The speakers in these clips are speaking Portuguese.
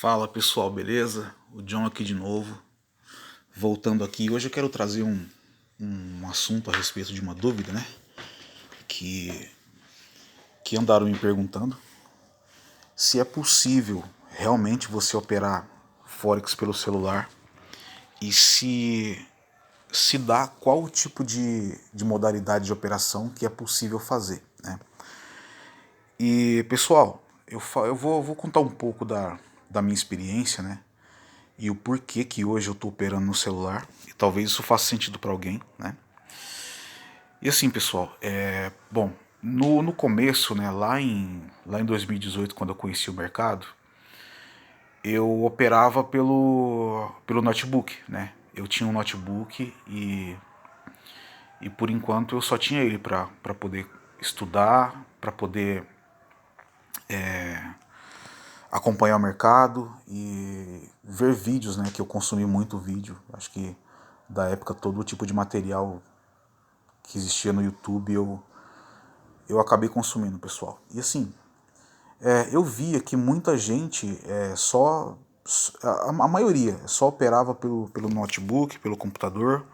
Fala pessoal, beleza? O John aqui de novo, voltando aqui. Hoje eu quero trazer um assunto a respeito de uma dúvida, né? Que andaram me perguntando se é possível realmente você operar Forex pelo celular e se dá qual o tipo de modalidade de operação que é possível fazer, né? E pessoal, eu vou contar um pouco da minha experiência, né? E o porquê que hoje eu estou operando no celular, e talvez isso faça sentido para alguém, né? E assim, pessoal, bom, no começo, né, lá em 2018, quando eu conheci o mercado, eu operava pelo notebook, né? Eu tinha um notebook e por enquanto eu só tinha ele para poder estudar, para poder acompanhar o mercado e ver vídeos, né? Que eu consumi muito vídeo. Acho que da época todo tipo de material que existia no YouTube eu acabei consumindo, pessoal. E assim, eu via que muita gente a maioria só operava pelo notebook, pelo computador,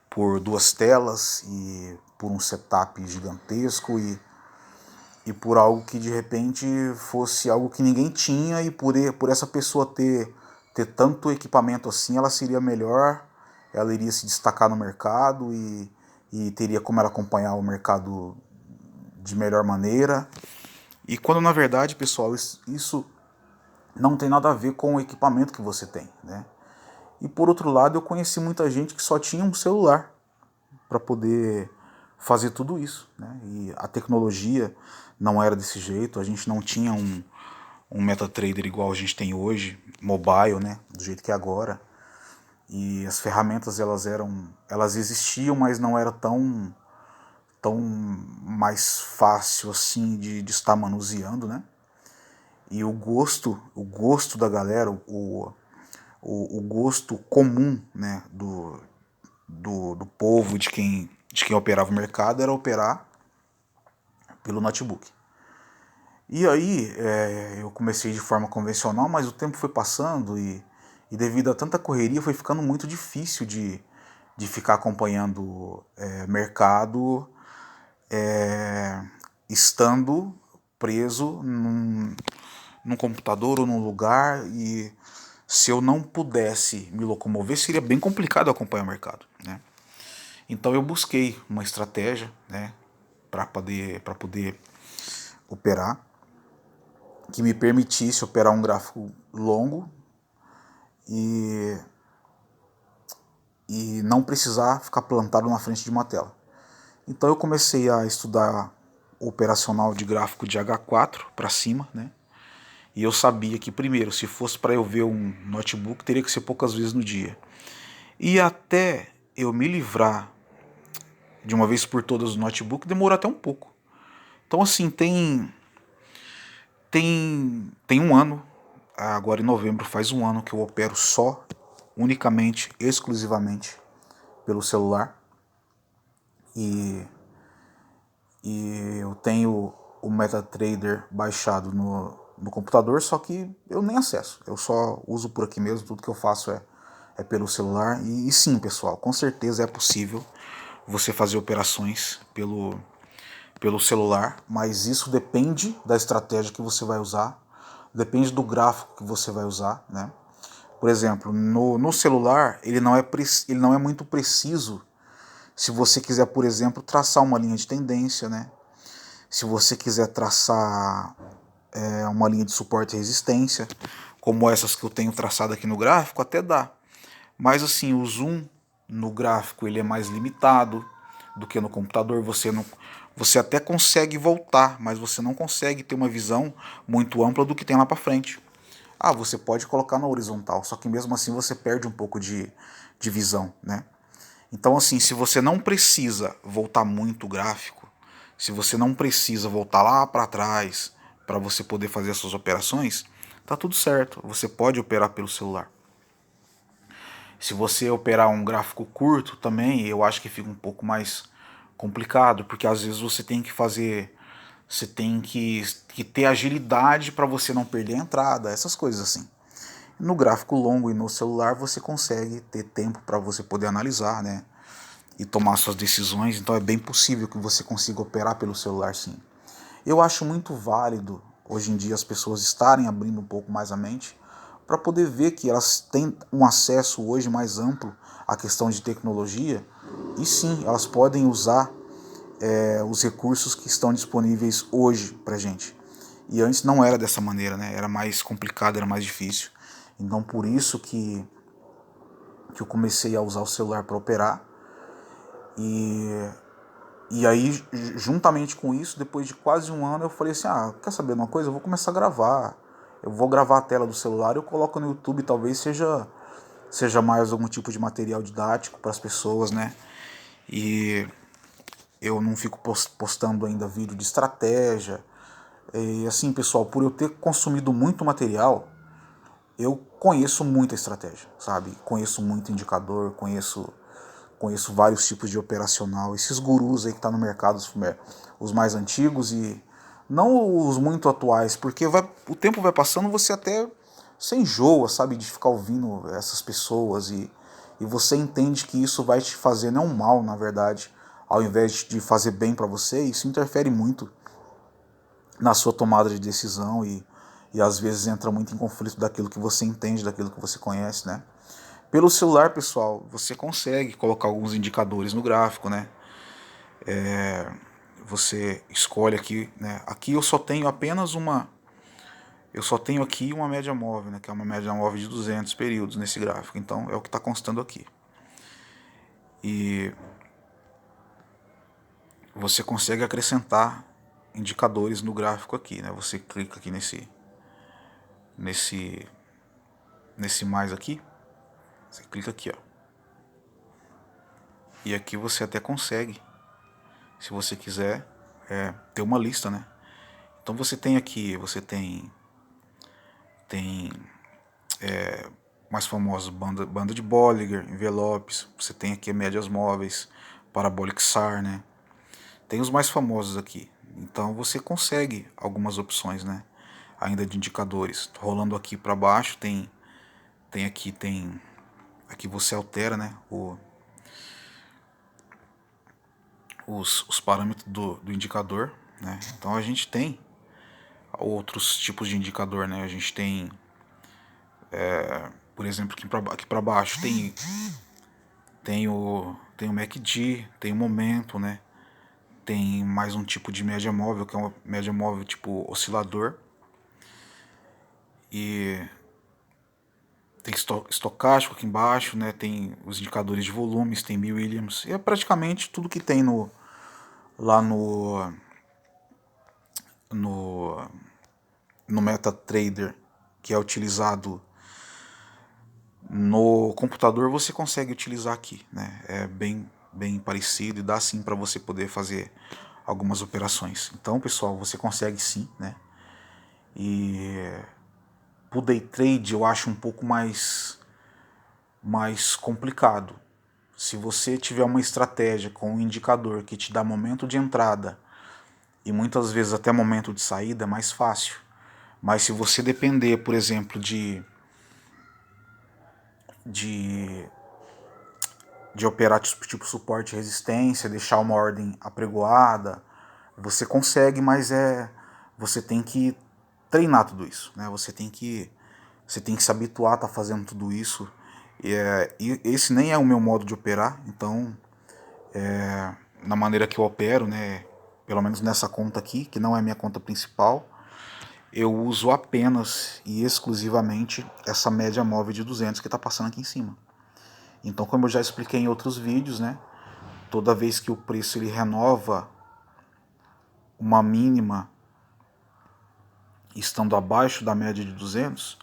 por duas telas e por um setup gigantesco e por algo que de repente fosse algo que ninguém tinha e por essa pessoa ter tanto equipamento assim, ela seria melhor, ela iria se destacar no mercado e teria como ela acompanhar o mercado de melhor maneira. E quando na verdade, pessoal, isso não tem nada a ver com o equipamento que você tem, né? E por outro lado, eu conheci muita gente que só tinha um celular para poder fazer tudo isso, né? E a tecnologia não era desse jeito, a gente não tinha um MetaTrader igual a gente tem hoje, mobile, né? Do jeito que é agora. E as ferramentas elas existiam, mas não era tão mais fácil assim de estar manuseando, né? E o gosto da galera, o gosto comum, né, do povo, de quem operava o mercado, era operar pelo notebook. E aí eu comecei de forma convencional, mas o tempo foi passando e devido a tanta correria foi ficando muito difícil de ficar acompanhando mercado estando preso num computador ou num lugar, e se eu não pudesse me locomover seria bem complicado acompanhar o mercado, né? Então eu busquei uma estratégia, né, para poder operar que me permitisse operar um gráfico longo e, e não precisar ficar plantado na frente de uma tela. Então eu comecei a estudar o operacional de gráfico de H4 para cima, né? E eu sabia que, primeiro, se fosse para eu ver um notebook, teria que ser poucas vezes no dia. E até eu me livrar de uma vez por todas do notebook, demorou até um pouco. Então, assim, tem um ano, agora em novembro faz um ano que eu opero só, unicamente, exclusivamente pelo celular. E, e eu tenho o MetaTrader baixado no computador, só que eu nem acesso. Eu só uso por aqui mesmo, tudo que eu faço é pelo celular. E sim, pessoal, com certeza é possível você fazer operações pelo celular, mas isso depende da estratégia que você vai usar, depende do gráfico que você vai usar, né? Por exemplo, no celular ele não é muito preciso se você quiser, por exemplo, traçar uma linha de tendência, né? Se você quiser traçar uma linha de suporte e resistência, como essas que eu tenho traçado aqui no gráfico, até dá. Mas assim, o zoom no gráfico ele é mais limitado do que no computador. Você até consegue voltar, mas você não consegue ter uma visão muito ampla do que tem lá para frente. Ah, você pode colocar na horizontal, só que mesmo assim você perde um pouco de visão, né? Então assim, se você não precisa voltar muito o gráfico, se você não precisa voltar lá para trás para você poder fazer as suas operações, tá tudo certo. Você pode operar pelo celular. Se você operar um gráfico curto também, eu acho que fica um pouco mais complicado, porque às vezes você tem que ter agilidade para você não perder a entrada, essas coisas assim. No gráfico longo e no celular você consegue ter tempo para você poder analisar, né, e tomar suas decisões, então é bem possível que você consiga operar pelo celular sim. Eu acho muito válido hoje em dia as pessoas estarem abrindo um pouco mais a mente para poder ver que elas têm um acesso hoje mais amplo à questão de tecnologia e sim, elas podem usar os recursos que estão disponíveis hoje para gente. E antes não era dessa maneira, né? Era mais complicado, era mais difícil. Então por isso que eu comecei a usar o celular para operar. E aí, juntamente com isso, depois de quase um ano, eu falei assim, quer saber de uma coisa? Eu vou começar a gravar. Eu vou gravar a tela do celular e eu coloco no YouTube, talvez seja mais algum tipo de material didático para as pessoas, né? E eu não fico postando ainda vídeo de estratégia. E assim, pessoal, por eu ter consumido muito material, eu conheço muita estratégia, sabe? Conheço muito indicador, conheço vários tipos de operacional, esses gurus aí que tá no mercado, os mais antigos e não os muito atuais, porque o tempo vai passando, você até se enjoa, sabe, de ficar ouvindo essas pessoas e você entende que isso vai te fazer não mal, na verdade, ao invés de fazer bem para você, isso interfere muito na sua tomada de decisão e às vezes entra muito em conflito daquilo que você entende, daquilo que você conhece, né? Pelo celular, pessoal, você consegue colocar alguns indicadores no gráfico, né? Você escolhe aqui, né? Aqui eu só tenho aqui uma média móvel, né? Que é uma média móvel de 200 períodos nesse gráfico. Então é o que está constando aqui. E você consegue acrescentar indicadores no gráfico aqui, né? Você clica aqui nesse nesse mais aqui, você clica aqui, ó. E aqui você até consegue, se você quiser, ter uma lista, né? Então você tem aqui, tem mais famosos, banda de Bollinger, envelopes, você tem aqui médias móveis, parabolic SAR, né? Tem os mais famosos aqui. Então você consegue algumas opções, né? Ainda de indicadores. Rolando aqui para baixo aqui você altera, né? Os parâmetros do indicador, né? Então a gente tem outros tipos de indicador, né? A gente tem, por exemplo, aqui para baixo tem o MACD, tem o momento, né? Tem mais um tipo de média móvel, que é uma média móvel tipo oscilador. E tem estocástico aqui embaixo, né? Tem os indicadores de volumes, tem Williams. E é praticamente tudo que tem lá no, no MetaTrader, que é utilizado no computador, você consegue utilizar aqui, né? É bem parecido e dá sim para você poder fazer algumas operações. Então, pessoal, você consegue sim, né? E o day trade eu acho um pouco mais complicado. Se você tiver uma estratégia com um indicador que te dá momento de entrada e muitas vezes até momento de saída, é mais fácil. Mas se você depender, por exemplo, de, de operar tipo suporte e resistência, deixar uma ordem apregoada, você consegue, mas você tem que treinar tudo isso, né? Você tem que se habituar a estar fazendo tudo isso. E esse nem é o meu modo de operar, então na maneira que eu opero, né, pelo menos nessa conta aqui, que não é minha conta principal, eu uso apenas e exclusivamente essa média móvel de 200 que está passando aqui em cima. Então, como eu já expliquei em outros vídeos, né, toda vez que o preço ele renova uma mínima estando abaixo da média de 200,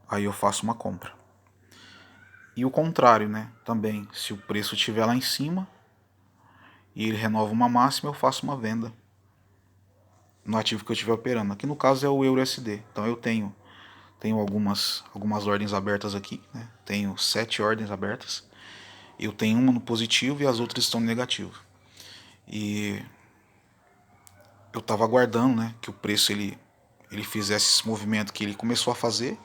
aí eu faço uma compra. E o contrário, né, também, se o preço estiver lá em cima e ele renova uma máxima, eu faço uma venda no ativo que eu estiver operando. Aqui no caso é o EURUSD. Então eu tenho algumas ordens abertas aqui, né? Tenho 7 ordens abertas. Eu tenho uma no positivo e as outras estão no negativo. E eu estava aguardando, né, que o preço ele fizesse esse movimento que ele começou a fazer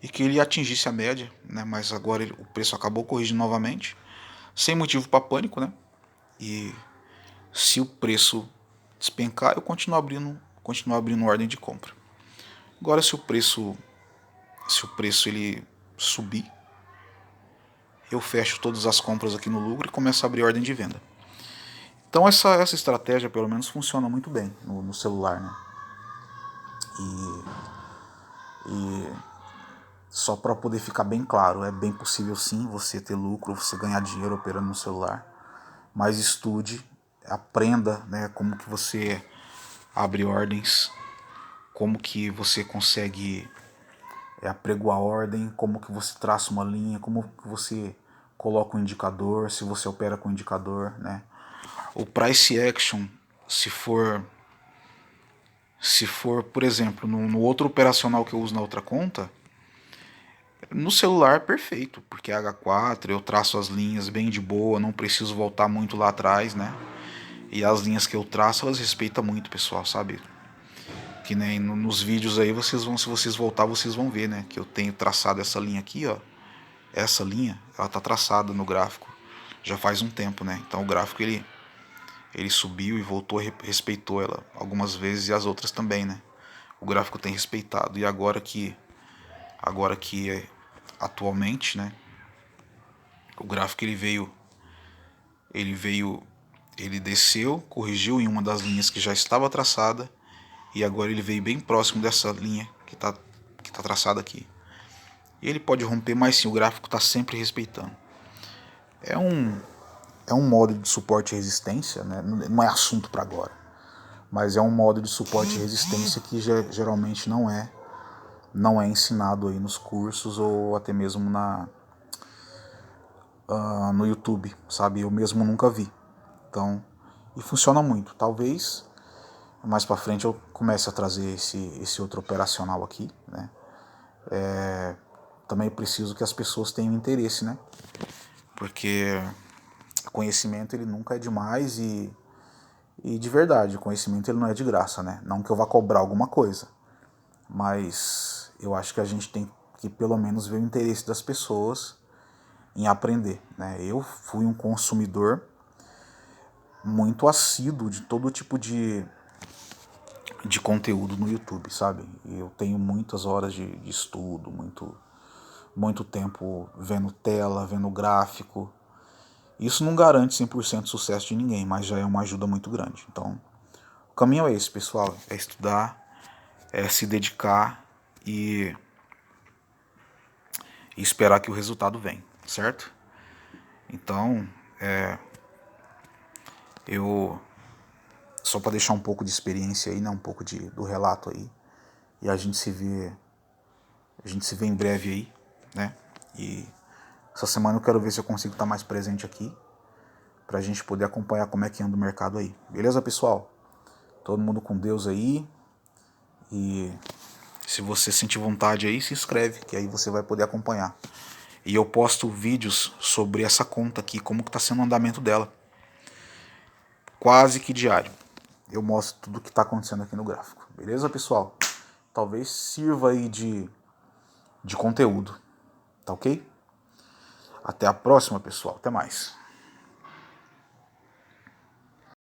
e que ele atingisse a média, né? Mas agora o preço acabou corrigindo novamente, sem motivo para pânico, né? E se o preço despencar, eu continuo abrindo ordem de compra. Agora se o preço ele subir, eu fecho todas as compras aqui no lucro e começo a abrir ordem de venda. Então essa estratégia pelo menos funciona muito bem no celular, né? E só para poder ficar bem claro, é bem possível sim você ter lucro, você ganhar dinheiro operando no celular, mas estude, aprenda, né, como que você abre ordens, como que você consegue apregoar a ordem, como que você traça uma linha, como que você coloca um indicador, se você opera com indicador, né? O price action, se for, por exemplo, no outro operacional que eu uso na outra conta, no celular perfeito, porque é H4, eu traço as linhas bem de boa, não preciso voltar muito lá atrás, né? E as linhas que eu traço, elas respeitam muito, pessoal, sabe? Que nem nos vídeos aí, se vocês voltar, vocês vão ver, né? Que eu tenho traçado essa linha aqui, ó. Essa linha, ela tá traçada no gráfico já faz um tempo, né? Então o gráfico ele subiu e voltou, respeitou ela algumas vezes e as outras também, né? O gráfico tem respeitado. E agora que atualmente, né? O gráfico ele veio, ele desceu, corrigiu em uma das linhas que já estava traçada e agora ele veio bem próximo dessa linha que tá traçada aqui. E ele pode romper, mas sim, o gráfico está sempre respeitando. É um modo de suporte e resistência, né? Não é assunto para agora, mas é um modo de suporte e resistência que geralmente não é ensinado aí nos cursos ou até mesmo no YouTube, sabe? Eu mesmo nunca vi. Então, e funciona muito. Talvez mais para frente eu comece a trazer esse outro operacional aqui, né? Também preciso que as pessoas tenham interesse, né? Porque conhecimento ele nunca é demais e de verdade, o conhecimento ele não é de graça, né? Não que eu vá cobrar alguma coisa, mas eu acho que a gente tem que pelo menos ver o interesse das pessoas em aprender, né? Eu fui um consumidor muito assíduo de todo tipo de conteúdo no YouTube, sabe? Eu tenho muitas horas de estudo, muito tempo vendo tela, vendo gráfico. Isso não garante 100% de sucesso de ninguém, mas já é uma ajuda muito grande. Então, o caminho é esse, pessoal. É estudar, é se dedicar e esperar que o resultado venha, certo? Então, eu só para deixar um pouco de experiência aí, né, um pouco do relato aí, e a gente se vê em breve aí, né? E essa semana eu quero ver se eu consigo estar mais presente aqui pra gente poder acompanhar como é que anda o mercado aí. Beleza, pessoal? Todo mundo com Deus aí. E se você sentir vontade aí, se inscreve, que aí você vai poder acompanhar. E eu posto vídeos sobre essa conta aqui, como que tá sendo o andamento dela. Quase que diário. Eu mostro tudo o que está acontecendo aqui no gráfico. Beleza, pessoal? Talvez sirva aí de conteúdo. Tá ok? Até a próxima, pessoal. Até mais.